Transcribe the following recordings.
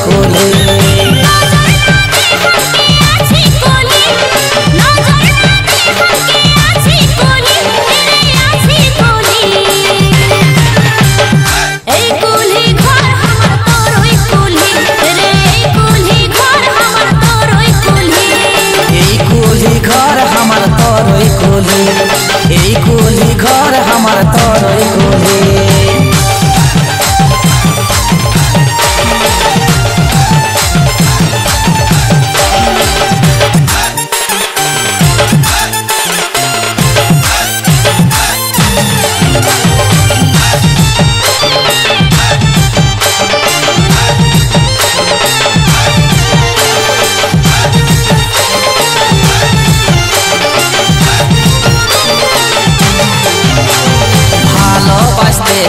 कोले कोली घर हमार तोरई कोली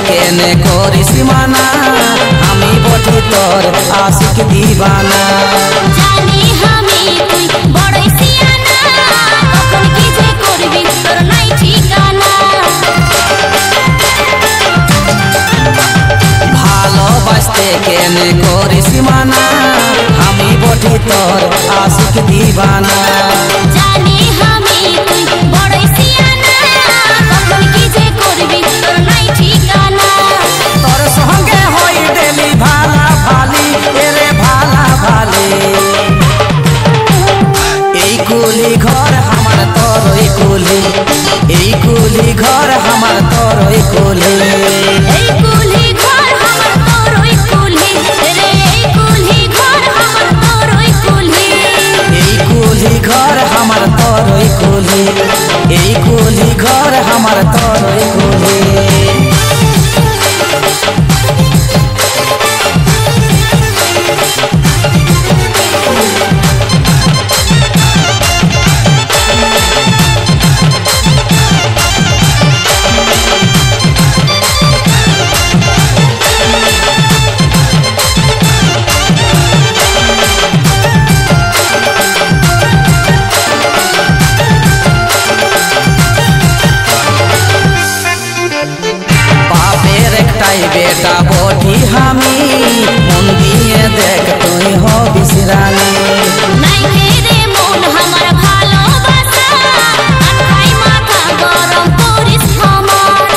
केने कोरी सीमाना हमी बटू तोर आशिक दीवाना जानी हमी तुई बड़ई सियाना कखन की जे करबी तोर नाई ठिकाना भालोबासते केने कोरी सीमाना हमी बटू तोर आशिक दीवाना जानी हमी तुई बड़ई सियाना कखन की जे करबी तोर नाई ठिकाना तोर संगे होई देली भाला भाली एरे भाला भाली এই कुली घर हमार तोरई कुली এই कुली घर हमार तोरई कुली এই কুলি ঘর আমার তোরই কুলি রে এই কুলি ঘর আমার তোরই কুলি এই कुली घर हमार तोरई कुली এই कुली घर हमार तोरई कुली बेटा बोठी हमी मन दिए देख तुई हो बिसरानी নাই রে মন আমার ভালোবাসা আঠাই মাথা গরম করিস আমার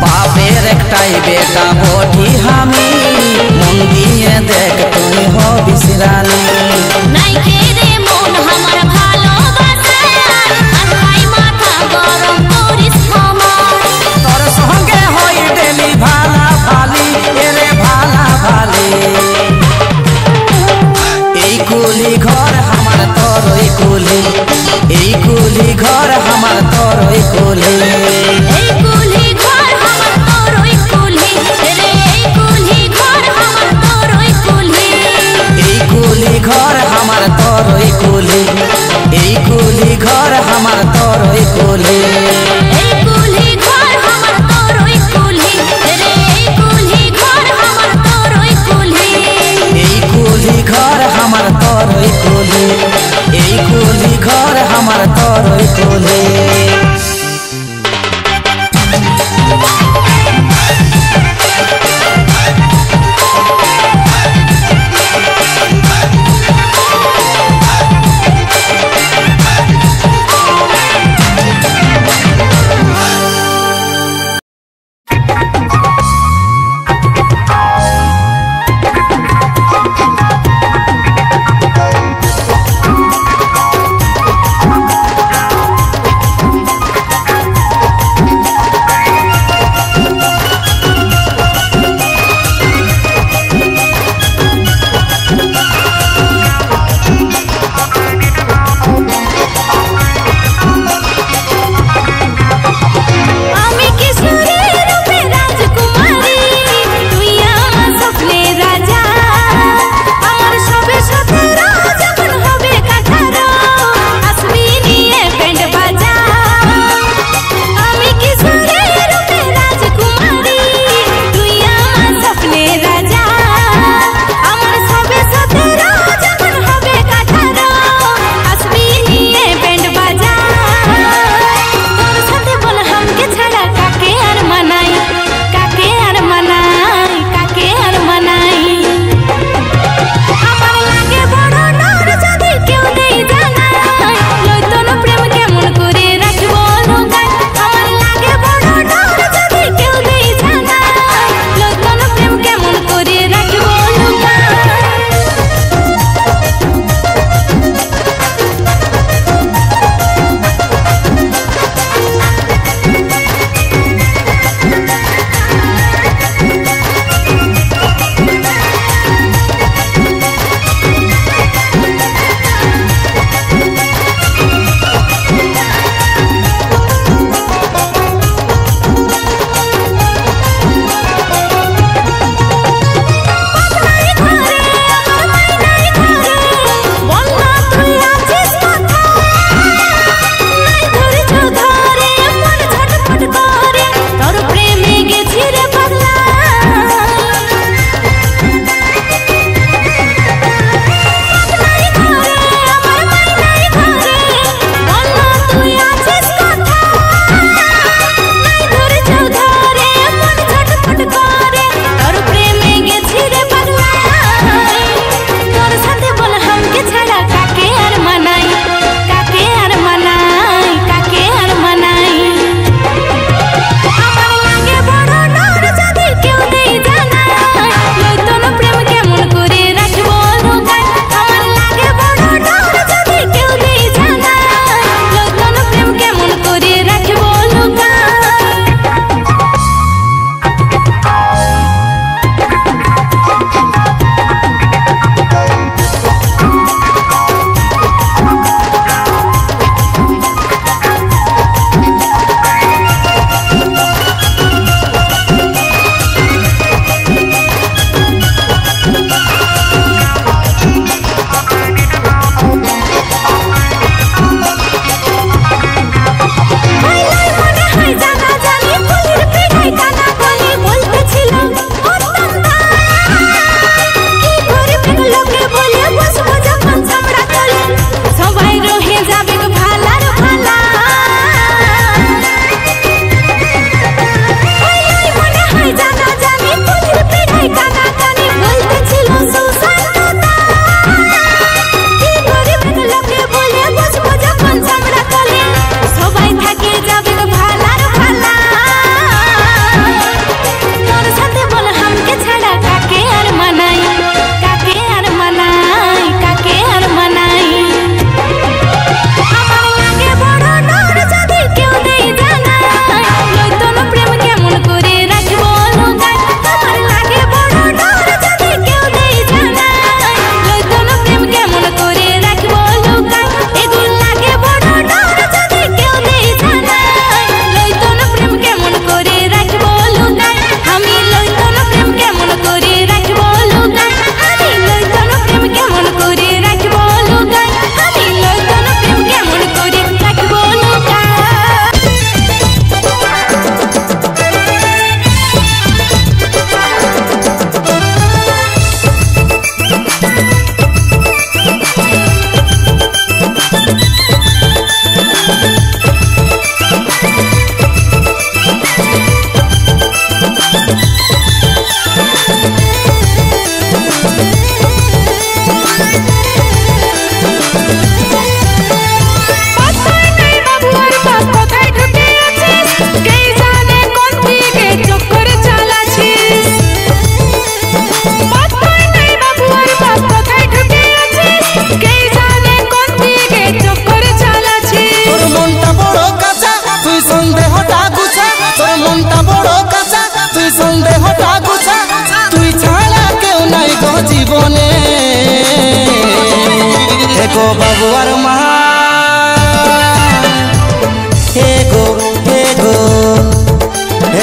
बापेर एकटाई बेटा बोठी हमी मन दिए देख तुई हो बिसरानी নাই रे মন আমার ভালোবাসা আঠাই মাথা গরম করিস আমার तोर संगे होई देली भाला भाली एरे भाला भाली এই कुली घर हमार तोरई कुली এই कुली घर हमार तोरई कुली এই কুলি ঘর আমার তোরই কুলি রে এই কুলি ঘর আমার তোরই কুলি এই कुली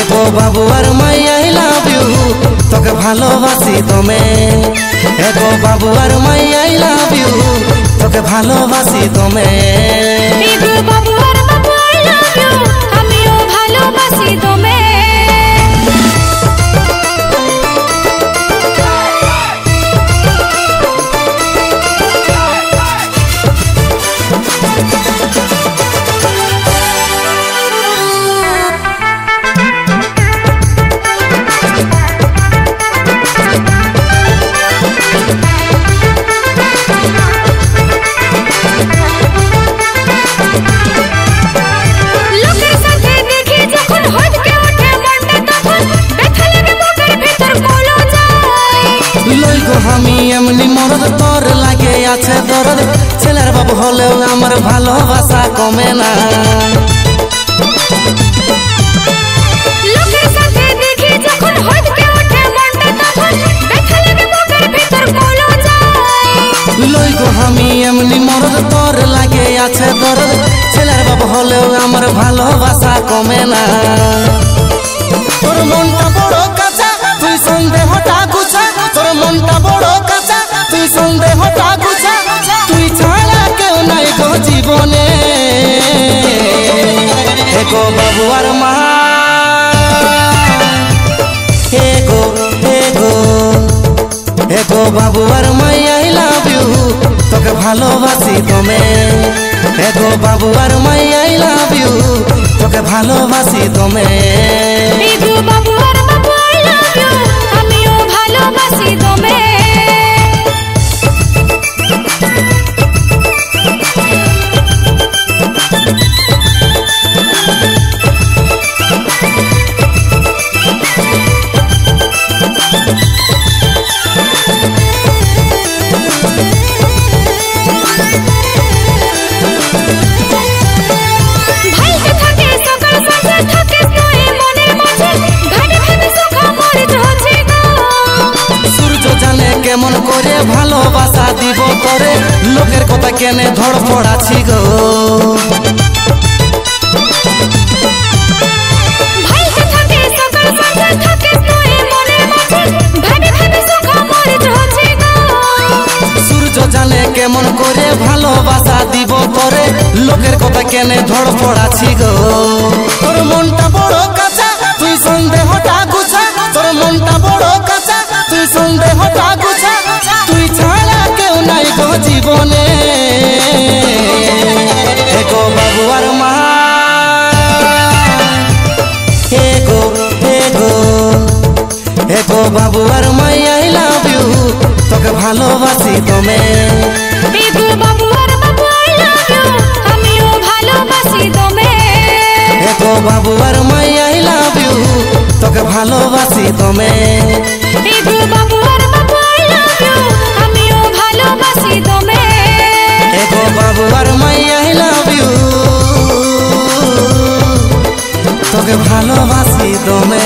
এগো বাবু আর মাই আই লাভ ইউ তোকে ভালোবাসি দমে এগো বাবু আর মাই আই লাভ ইউ তোকে ভালোবাসি দমে এগো বাবু আর বাবু আই লাভ ইউ আমিও ভালোবাসি দমে আমি এমনি মরদ তোর লাগে আছে দরদ ছেলের বাবু হলেও আমার ভালোবাসা কমে না লোকের সাথে দেখি যখন হদকে ওঠে মনটা তখন ব্যথা লাগে বুকের ভিতর কলো যায় লই গো আমি এমনি মরদ তোর লাগে আছে দরদ ছেলের বাবু হলেও আমার ভালোবাসা কমে না তোর মনটা বড় কাঁচা তুই সন্দেহটা গুছা তোর মনটা বড় কাঁচা তুই সন্দেহটা গুছা তুই ছাড়া কেউ নাই গো জীবনে এগো বাবু আর মা এগো এগো এগো বাবু আর মাই আই লাভ ইউ তোকে ভালোবাসি দমে এগো বাবু আর মাই আই লাভ ইউ তোকে ভালোবাসি দমে এগো বাবু আর বাবু আই লাভ ইউ আমিও ভালোবাসি দমে কেমন করে ভালোবাসা দিব তোরে লোকের কথা কেনে ধড়ফড় আছি গো সূর্য জানে কেমন করে ভালোবাসা দিব তোরে লোকের কথা কেনে ধড়ফড় আছি গো তোর মনটা বড় কাঁচা তুই সন্দেহটা গুছা তোর মনটা বড় কাঁচা তুই সন্দেহটা গুছা তুই ছাড়া কেউ নাই গো জীবনে এগো বাবু আর মা এগো এগো এগো বাবু আর মাই আই লাভ ইউ তোকে ভালোবাসি দমে এগো বাবু আর বাবু আই লাভ ইউ আমিও ভালোবাসি দমে এগো বাবু আর মাই আই লাভ ইউ তোকে ভালোবাসি দমে এগো বাবু আর বাবু আই লাভ ইউ আমিও ভালোবাসি দমে এগো বাবু আর মাই আই লাভ ইউ তোকে ভালোবাসি দমে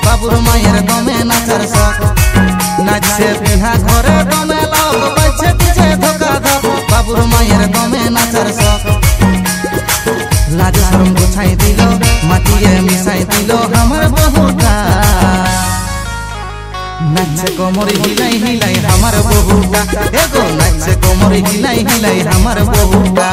বাবুর মায়ের দমে নাচার শখ নাচছে বিহা ঘরে দমে লোক বাজছে দিছে ধোকা ধক বাবুর মায়ের দমে নাচার শখ লাজ শরম গুছাই দিল মাটিয়ে মিশাই দিল আমার বহুটা নাচছে কোমর হিলাই হিলাই আমার বহুটা এগো নাচছে কোমর হিলাই হিলাই আমার বহুটা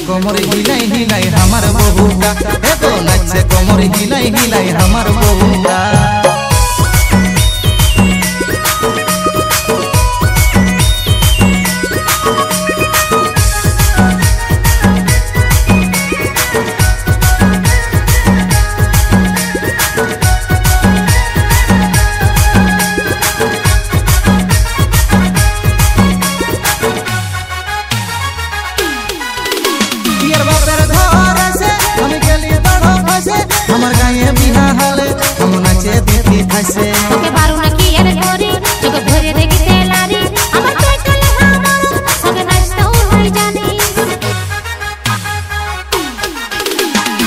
কোমর হিলাই হিলাই আমার বহুটা এগো নাচছে কোমর হিলাই হিলাই আমার বহুটা হাসে তোকে বারু নাকি আর করি চোখ ভরে দেখিতে লারি আমার তুই কালে আমার সঙ্গে নাচতেও হই জানি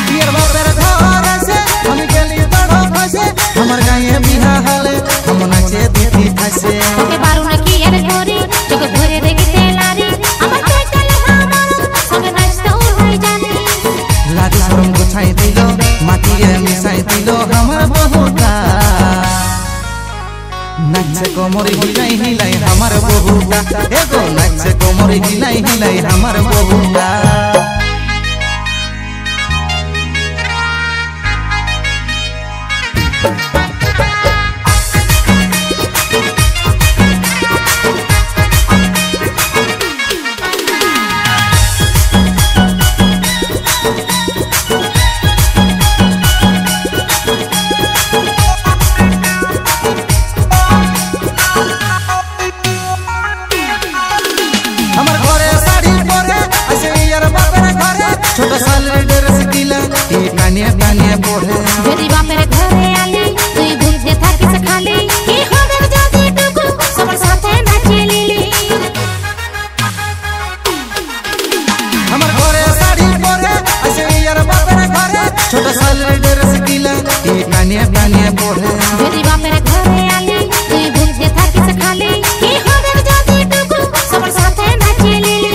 বিয়ের বাপের ঘর আছে আমি গেলি বড় ফাঁসে আমার গায়ে বিহা হলে আমার নাচে দিদি হাসে তোকে বারু নাকি আর করি চোখ ভরে দেখিতে লারি আমার তুই কালে আমার সঙ্গে নাচতেও হই জানি লাজ শরম গুছাই দিল মাটিয়ে মিশাই দিল আমার বহুটা নাচে কোমরে হিলাই হিলাই আমার বহুটা এগো নাচে কোমরে হিলাই হিলাই আমার বহুটা আমার ঘরে শাড়ি পরে আসে ইয়ার বাপের ঘরে ছোট শালের ড্রেস কিলা এই টানিয়ে টানিয়ে পড়ে যদি বাপের ঘরে আলি তুই ঘুরতে থাকিস খালি কি হবে যদি টুকু সবার সাথে নাচিয়ে লিলি আমার ঘরে শাড়ি পরে আসে ইয়ার বাপের ঘরে ছোট শালের ড্রেস কিলা এই টানিয়ে টানিয়ে পড়ে যদি বাপের ঘরে আলি তুই ঘুরতে থাকিস খালি কি হবে যদি টুকু সবার সাথে নাচিয়ে লিলি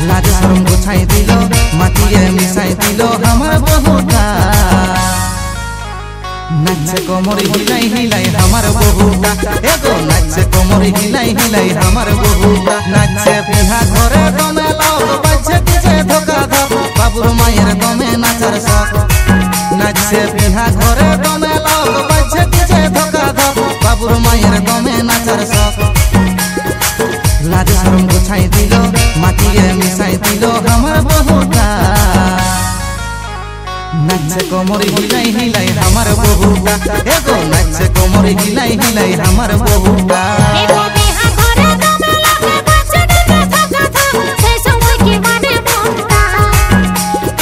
লাজ শরম গুছাই দিল মাটিয়ে মিশাই দিল আমার বহুটা নাচে কোমরে হিলাই হিলাই আমার বহুটা এগো নাচে কোমরে হিলাই হিলাই আমার বহুটা নাচে বিহা ঘরে দমে লোক বাজছে দিছে ধোকা ধক বাবুর মায়ের দমে নাচার শখ নাচে বিহা ঘরে দমে লোক বাজছে দিছে ধোকা ধক বাবুর মায়ের দমে নাচার শখ লাজ শরম গুছাই দিল মাটিয়ে মিশাই দিল আমার বহুটা নাচে কোমরে হিলাই হিলাই আমার বহুটা এগো নাচে কোমরে হিলাই হিলাই আমার বহুটা এগো বিহা ঘরে দমে লাগে বাজছে দিছে ধোকা ধক সেই সময় কি মানে মনটা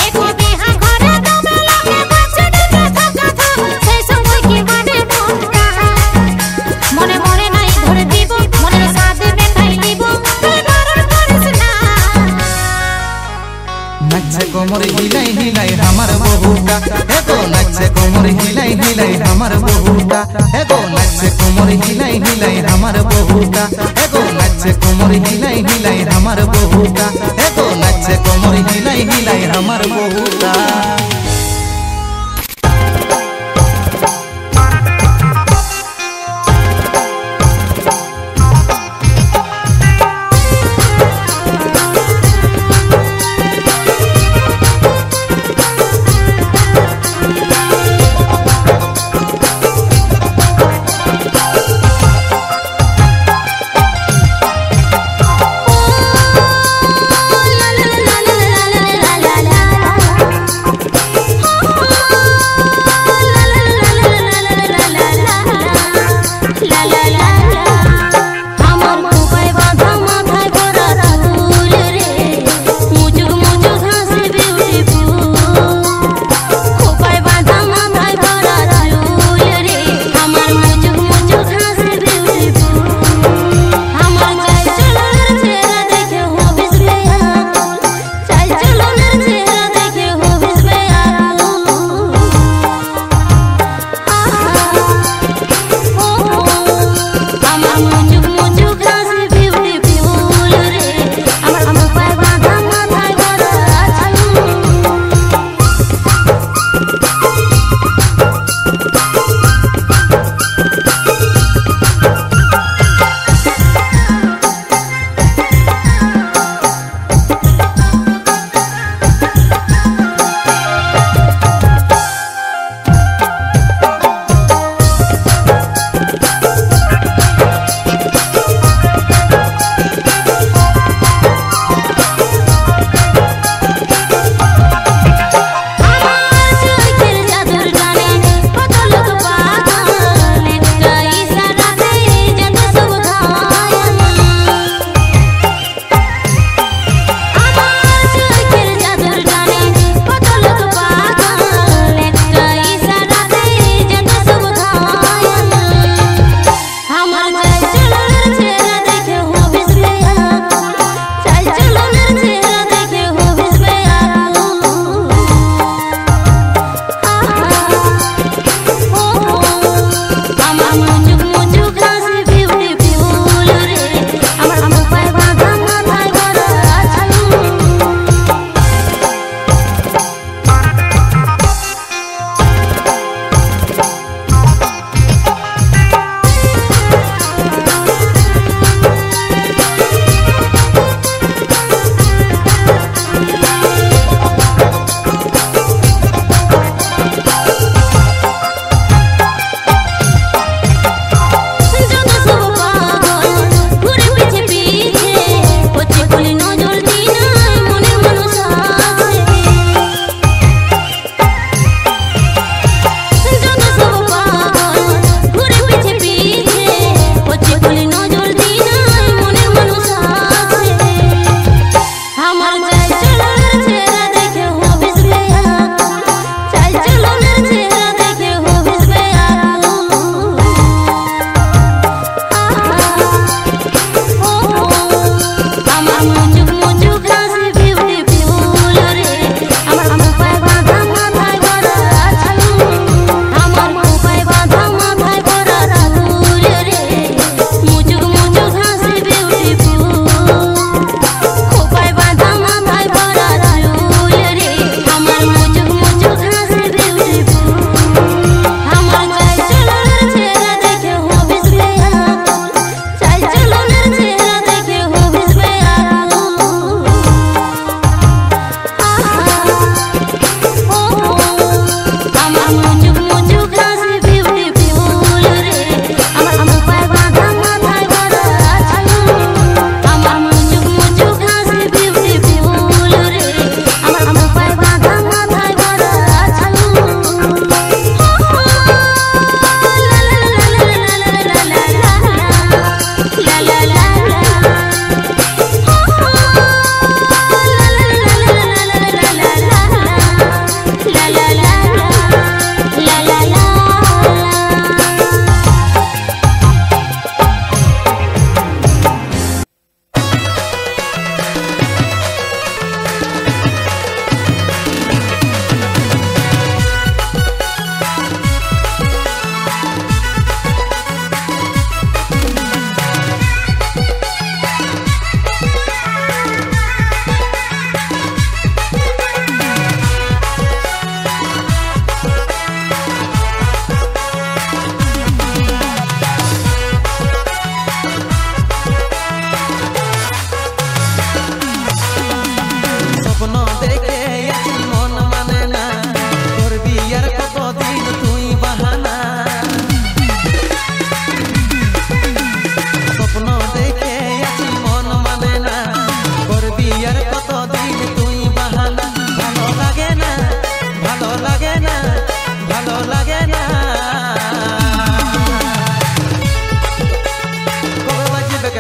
এগো বিহা ঘরে দমে লাগে বাজছে দিছে ধোকা ধক সেই সময় কি মানে মনটা মনে মনে নাই ধরে দিব মনের সাথে মেটাই দিব তুই বারণ করিস না নাচে কোমরে হিলাই হিলাই আমার বহুটা এগো নাচে কোমরে হিলাই হিলাই আমার বহুটা এগো নাচে কোমরে হিলাই হিলাই আমার বহুটা এগো নাচে কোমরে হিলাই হিলাই আমার বহুটা এগো নাচে কোমরে হিলাই হিলাই আমার বহুটা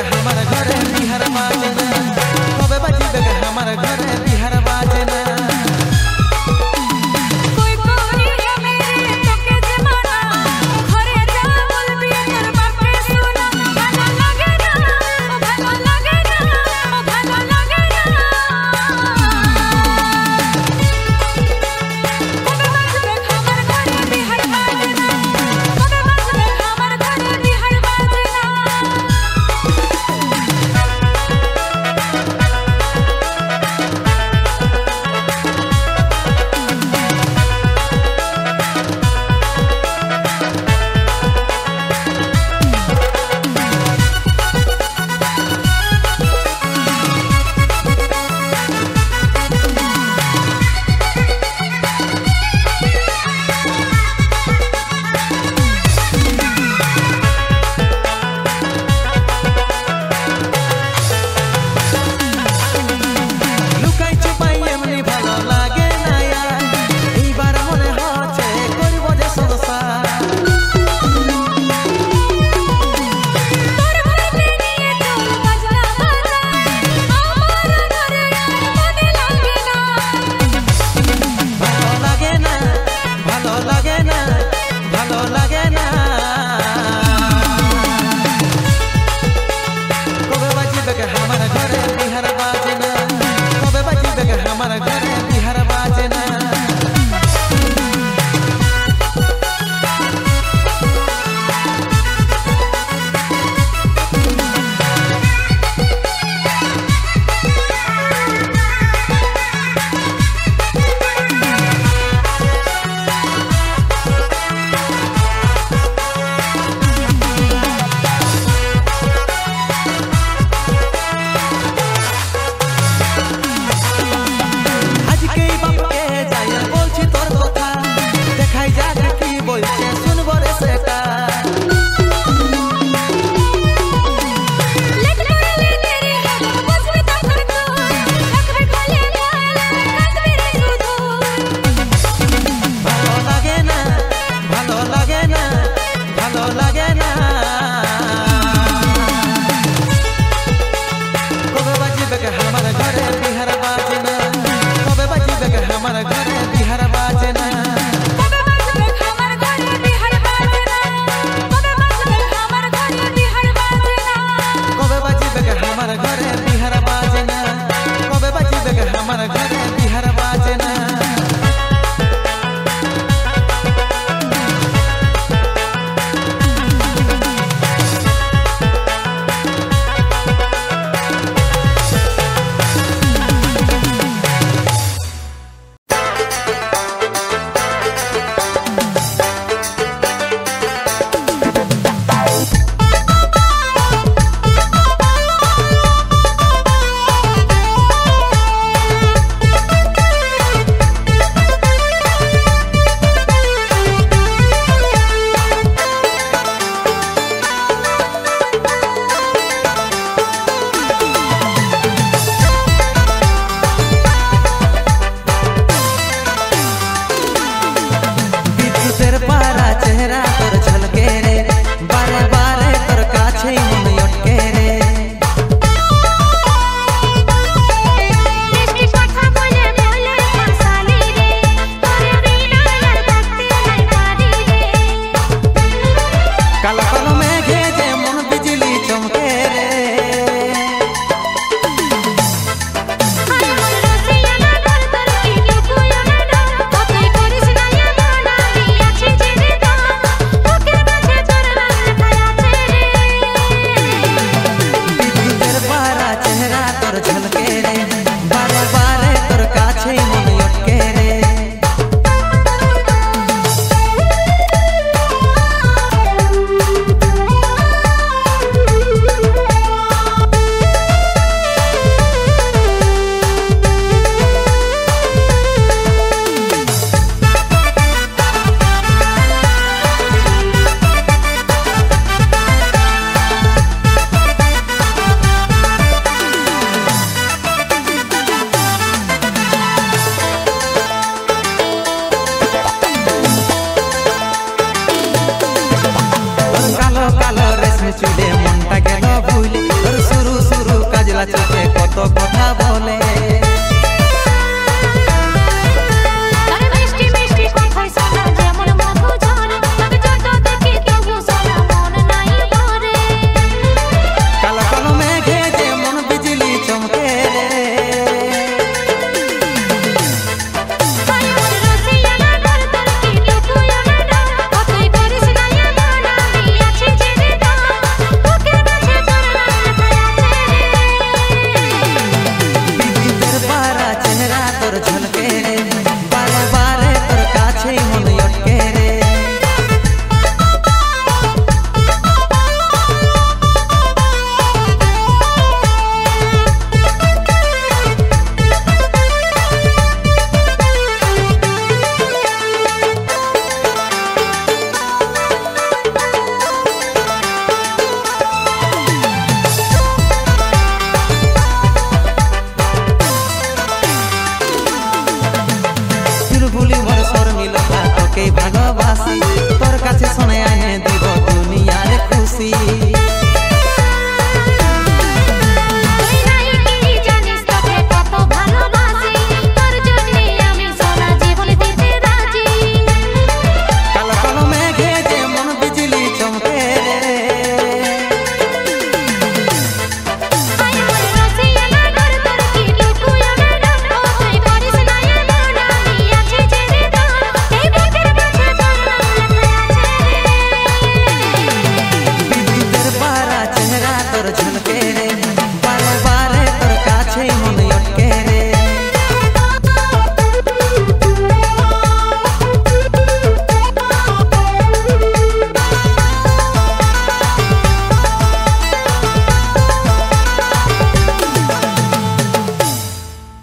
के हमारे घरे बिहार बाजना कबे बाजी के हमारे घरे बिहार बाजना कोई कोई है मेरे तो के जमाना घरे जा बोलबी तोर बाप के सुना भालो लागे ना ओ भालो लागे ना ओ भालो लागे ना कबे बाजबे हमार घरे बिहार बाजना कबे बाजबे हमार घरे बिहार बाजना লুকাই চুপাই এমনি ভালো লাগে না আর এইবার মনে হচ্ছে করব যে সংসার তোর ঘরে নিয়ে চল বাজনা বাজা আমার ঘরে আর মনে লাগে না ভালো লাগে না ভালো লাগে না ভালো লাগে না কবে বাজিবে के हमारे घरे बिहार बाजना कबे बाजिबे के हमारे घरे बिहार बाजना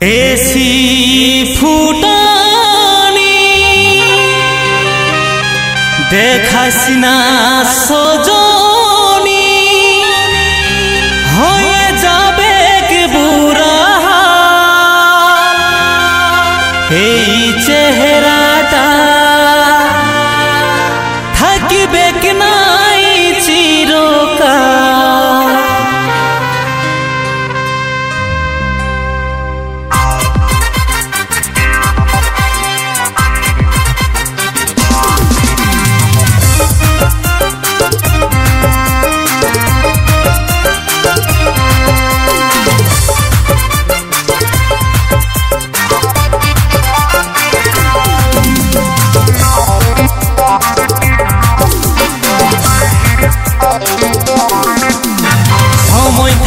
এসি ফুটানি দেখাস না সজনী হয়ে যাবে কি বুড়া এই চেহারাটা থাকিবে কি নাই চিরকাল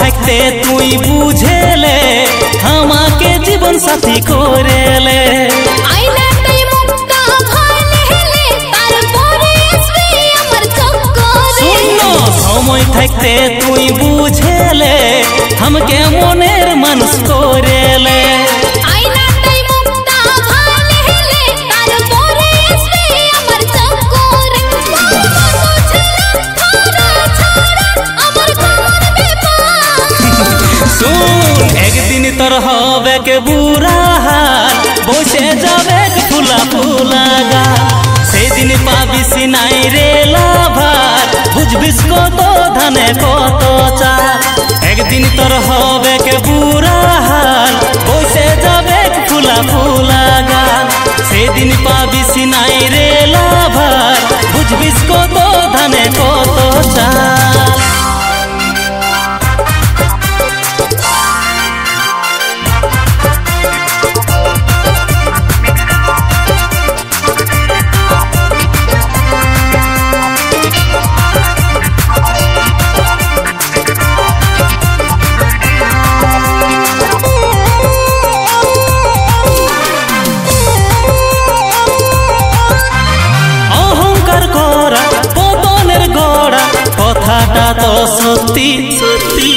থাকতে তুই বুঝেলে আমাকে জীবন সাথী করেলে সময় থাকতে তুই বুঝেলে আমাকে মনের মানুষ করেলে একদিন তোর হবে কে বুড়া হাল বসে যাবে ফুলা ফুলা গাল সেদিন পাবিস নাই রে লাভার বুঝবিস কত ধানে কত চাল একদিন তোর হবে কে বুড়া হাল বসে যাবে ফুলা ফুলা গাল সেদিন পাবিস নাই রে লাভার বুঝবিস কত ধানে কত চাল কথাটা তো সত্যি সত্যি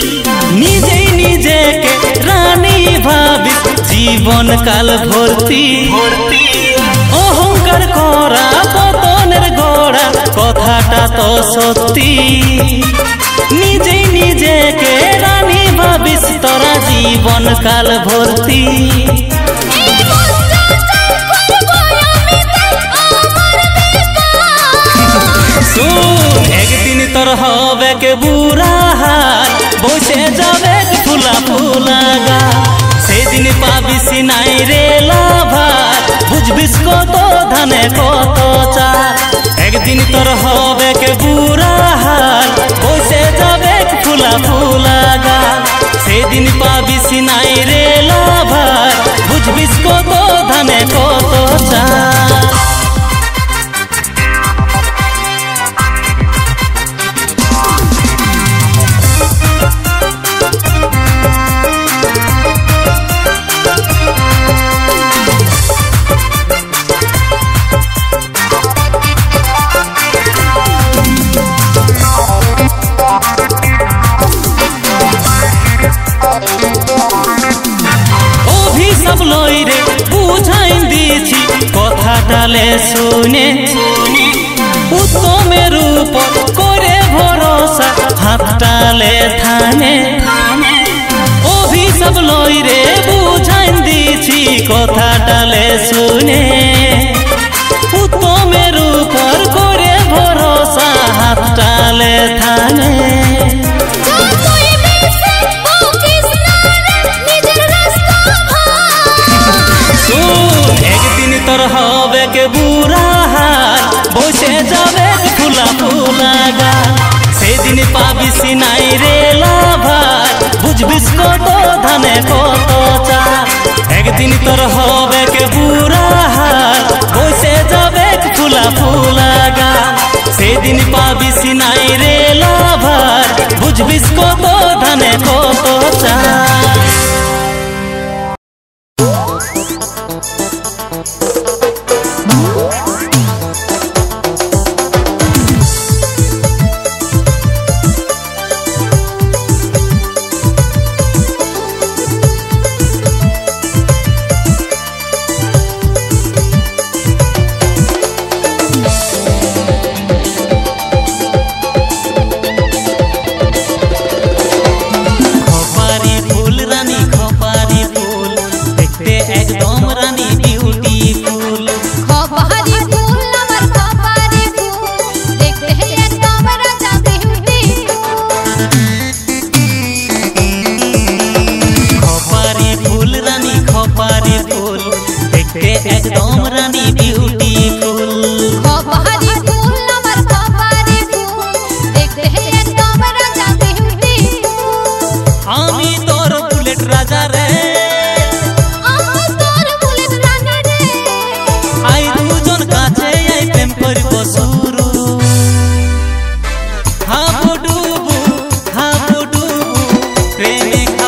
নিজেই নিজেকে রানী ভাবি জীবন কাল ভর্তি অহংকার করা পতনের গোড়া কথাটা তো সত্যি নিজেই নিজেকে রানী ভাবিস তোরা জীবন কাল ভর্তি একদিন তোর হবে কে বুড়া হাল বসে যাবে ফুলা ফুলা গাল সেদিন পাবিস নাই রে লাভার বুঝবিস কত ধানে কত চাল একদিন তোর হবে কে বুড়া হাল বসে যাবে ফুলা ফুলা গাল সেদিন পাবিস নাই রে লাভার বুঝবিস কত ধানে কত চাল অভিশাপ লই রে বুঝাই দিছি কথাটালে শুনে উত্তমের উপর করে ভরসা হাতটালে থানে অভিশাপ লই রে বুঝাই দিছি কথাটালে শুনে উত্তমের উপর করে ভরসা হাতটালে থানে একদিন তোর হবে কে বুড়া হাল বসে যাবে ফুলা ফুলা গাল সেদিন পাবিস নাই রে লাভার বুঝবিস কত ধানে কত চাল একদিন তোর হবে কে বুড়া হাল বসে যাবে ফুলা ফুলা গাল সেদিন পাবিস নাই রে লাভার বুঝবিস কত ধানে কত চাল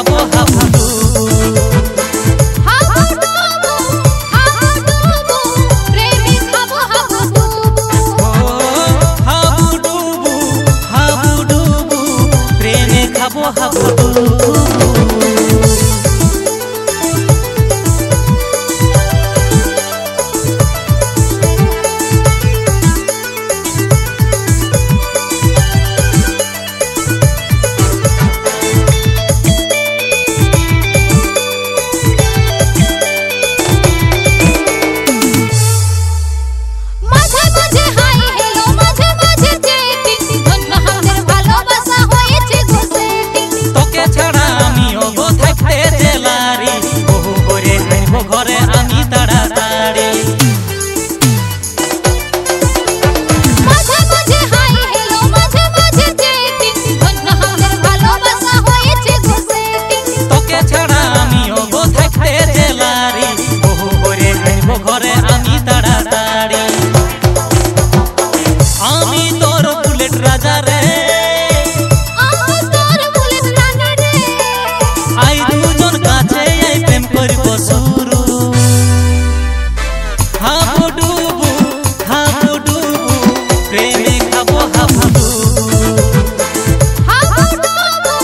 খাবো হাবুডুবু হাবুডুবু হাবুডুবু প্রেমে খাবো হাবুডুবু হাবুডুবু হাবুডুবু প্রেমে খাবো হাবুডুবু ঘরে আমি তাড়াতাড়ি মাঝে মাঝে হাই হেলো মাঝে মাঝে চেটিং ধন্য আমাদের ভালোবাসা হয়েছে ঘষেটি তোকে ছাড়া আমিও গো থাকতে জেলারি বহু করে আইব ঘরে আমি তাড়াতাড়ি আমি তোর বুলেট রাজা রে আমি তোর বুলেট রাজা রে আই দুজন কাছে আই প্রেম করব শুরু হাবুডুবু হাবুডুবু প্রেমে খাবো হাবুডুবু হাবুডুবু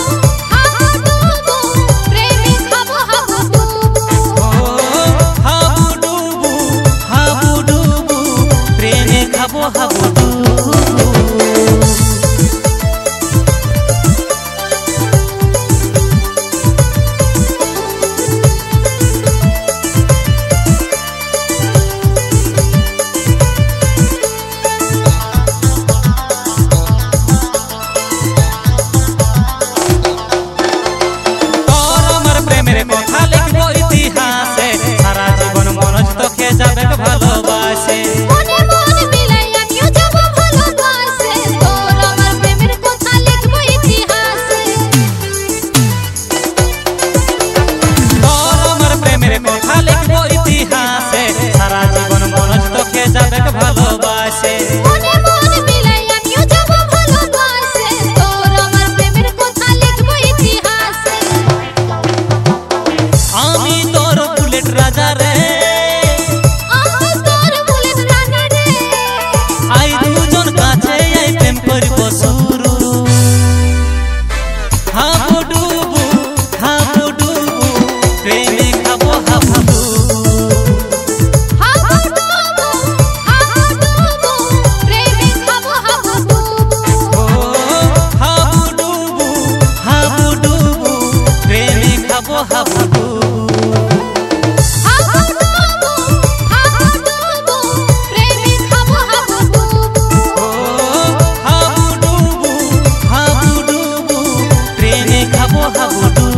হাবুডুবু প্রেমে খাবো হাবুডুবু হাবুডুবু হাবুডুবু প্রেমে খাবো হাবুডুবু ভালোবাসে মনে মনে মিলাই আমিও যাব ভালোবাসে তোর আমার প্রেমের কথা লিখব ইতিহাসে তোর আমার প্রেমের কথা লিখব ইতিহাসে সারা জীবন মনোজ তোকে যাবে ভালোবাসে মনে মনে মিলাই আমিও যাব ভালোবাসে তোর আমার প্রেমের কথা লিখব ইতিহাসে আমি তোর বুলেট রাজা রে আই দুজন কাছে আই প্রেম করব শুরু হাবুডুবু হাবুডুবু প্রেমে খাবো হাবুডুবু হাবুডুবু হাবুডুবু প্রেমে খাবো হাবুডুবু হাবুডুবু হাবুডুবু প্রেমে খাবো হাবুডুবু হাবুডুবু হাবুডুবু প্রেমে খাবো হাবুডুবু হাবুডুবু হাবুডুবু প্রেমে খাবো হাবুডুবু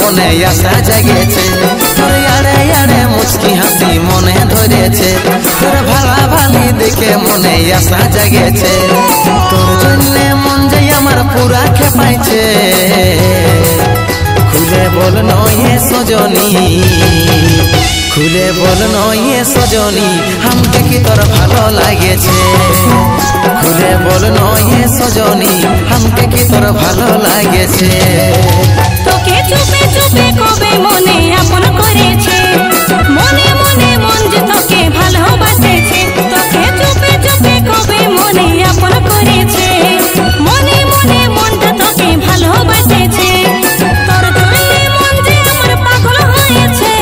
মনে আশা জাগেছে তোর ইয়ারে ইয়ারে মুচকি হাসি মনে ধরেছে তোর ভালা ভালি দেখে মনে আশা জাগেছে তোর জন্য মন যে আমার পুরা খেপাইছে খুলে বল নয়ে সজনী খুলে বল নয়ে সজনী আমাকে কি তোর ভালো লাগেছে খুলে বল নয়ে সজনী আমাকে কি তোর ভালো লাগেছে তোকে চুপে চুপে কবে মনে আপন করেছে মনে মনে মন যে তোকে ভালোবাসেছে তোকে চুপে চুপে কবে মনে আপন করেছে মনে মনে মনটা তোকে ভালোবাসেছে তোর জন্য মন যে আমার পাগল হয়েছে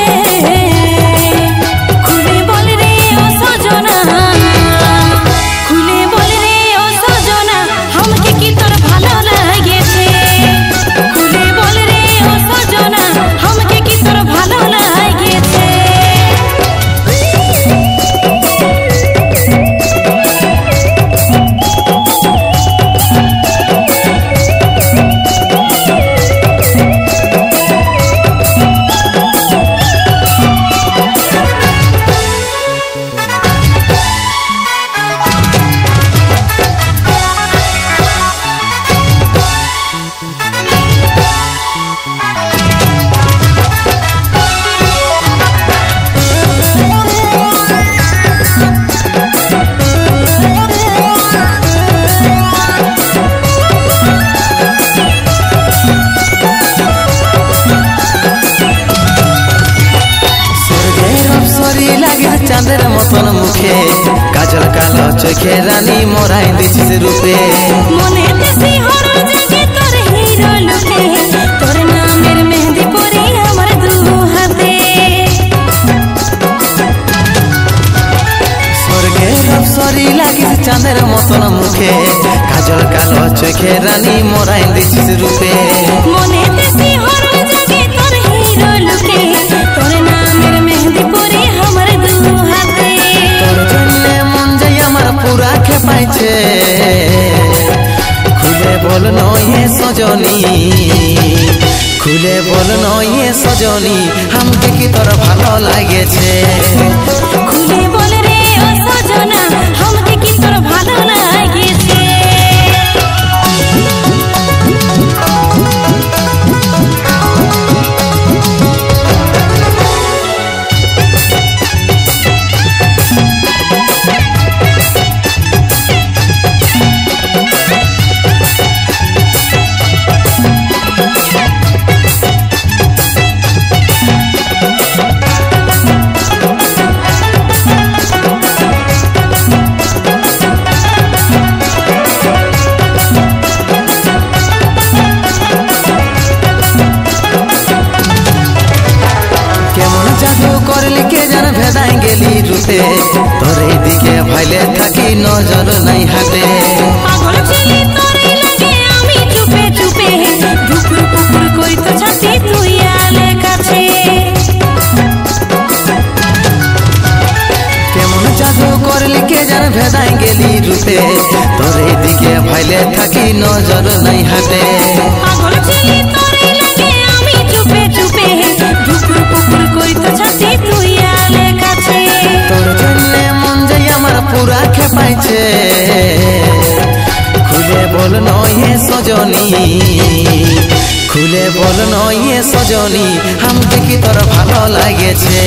মতন মুখে কাজল কালো চোখে রানী মোরাই দিছিস রূপে মনে দেশি হরো জাগে তোর হিরো লুকে তোর নামের মেহেদি পরে আমার দু হাতে স্বর্গের অপসরি লাগিস চাঁদের মতন মুখে কাজল কালো চোখে রানী মোরাই দিছিস রূপে মনে দেশি হরো জাগে তোর হিরো লুকে তোর নামের মেহেদি পরে আমার দু হাতে তোর জন্যে মন যাই আমার পুরা খেপাইছে খুলে বল নয়ে সজনী খুলে বল নয়ে সজনী আমাকে কি তোর ভালো লাগেছে খুলে বল রে ও সজনা আমাকে কি তোর ভালো লাগেছে জাদু করলি কে যেন ভেদাই গেলি রূপে তোর দিকে ভাইলে থাকি নজর নাই হাতে পাগল ছিলি তোরে লাগে আমি চুপে চুপে ঢুকুর পুকুর করি তো ছাতি তুই আলে কাছে কেমন জাদু করলি কে যেন ভেদাই গেলি রূপে তোর দিকে ভাইলে থাকি নজর নাই হাতে পাগল ছিলি তোরে লাগে আমি চুপে চুপে ঢুকুর পুকুর করি তো ছাতি তুই আলে কাছে তোর জন্যে মন যাই আমার পুরা খেপাইছে খুলে বল নয়ে সজনী খুলে বল নয়ে সজনী আমাকে কি তোর ভালো লাগেছে